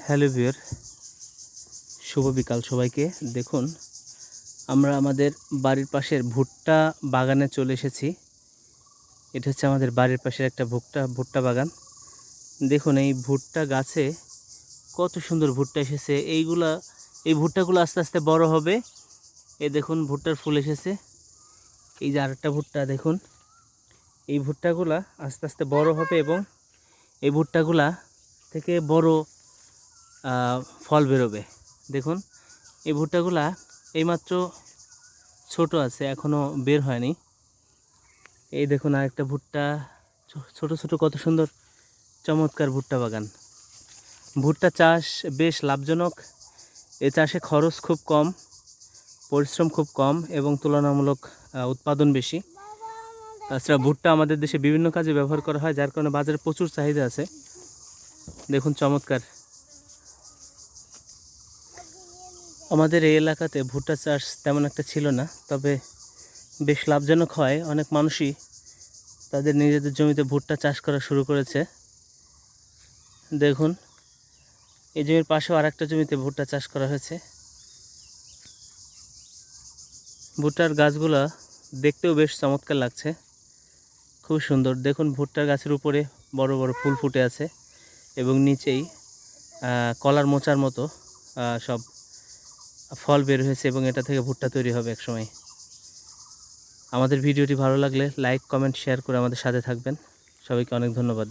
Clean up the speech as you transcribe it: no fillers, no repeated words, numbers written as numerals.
Hello viewer, শুভ বিকাল সবাইকে। দেখুন, আমরা আমাদের বাড়ির পাশের ভুট্টা বাগানে চলে এসেছি। এটা হচ্ছে আমাদের বাড়ির পাশের একটা ভুট্টা বাগান। দেখুন, এই ভুট্টা গাছে কত সুন্দর ভুট্টা এসেছে। এই ভুট্টাগুলো আস্তে আস্তে বড় হবে। এই দেখুন, ভুট্টার ফুল এসেছে। এই যে আরেকটা ভুট্টা দেখুন, এই ভুট্টাগুলা আস্তে আস্তে বড় হবে এবং এই ভুট্টাগুলা থেকে বড় ফল বেরোবে। দেখুন, এই ভুট্টাগুলা এইমাত্র ছোট আছে, এখনও বের হয়নি। এই দেখুন আরেকটা ভুট্টা, ছোট ছোট কত সুন্দর চমৎকার ভুট্টা বাগান। ভুট্টা চাষ বেশ লাভজনক। এ চাষে খরচ খুব কম, পরিশ্রম খুব কম এবং তুলনামূলক উৎপাদন বেশি। তাছাড়া ভুট্টা আমাদের দেশে বিভিন্ন কাজে ব্যবহার করা হয়, যার কারণে বাজারে প্রচুর চাহিদা আছে। দেখুন চমৎকার। আমাদের এই এলাকাতে ভুট্টা চাষ তেমন একটা ছিল না, তবে বেশ লাভজনক হয়। অনেক মানুষই তাদের নিজেদের জমিতে ভুট্টা চাষ করা শুরু করেছে। দেখুন, এই জমির পাশেও আরেকটা জমিতে ভুট্টা চাষ করা হয়েছে। ভুট্টার গাছগুলা দেখতেও বেশ চমৎকার লাগছে, খুব সুন্দর। দেখুন, ভুট্টার গাছের উপরে বড় বড় ফুল ফুটে আছে এবং নিচেই কলার মোচার মতো সব ফল বের হয়েছে এবং এটা থেকে ভুট্টা তৈরি হবে একসময়। আমাদের ভিডিওটি ভালো লাগলে লাইক, কমেন্ট, শেয়ার করে আমাদের সাথে থাকবেন। সবাইকে অনেক ধন্যবাদ।